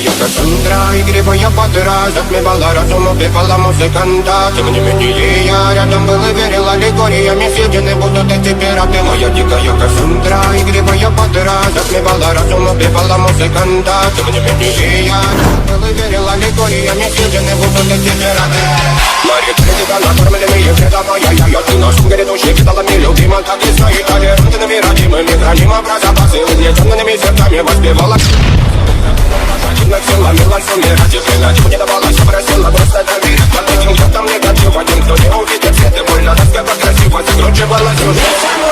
дикая Кассандра, игривая подра, затмевала разум, убивала музыканта. Тем не менее я рядом был и верил аллегориями, съедены будут эти пираты. Моя дикая Кассандра, игривая подра, затмевала разум, убивала музыканта. Тем не менее я рядом был и верил аллегориями, съедены будут эти пираты. Мария критика, накормленные предавая я ты нашим грядущим кидалами любима, так и стоит толерантными, родимыми, храним образа базы, угнетенными сердцами воспевала. Противных силами власть умирать, и принять не давалась, просила просто доверять. Под этим чертом негатив, один, кто не увидит свет, и больно тоска покрасиво закручивалась уже.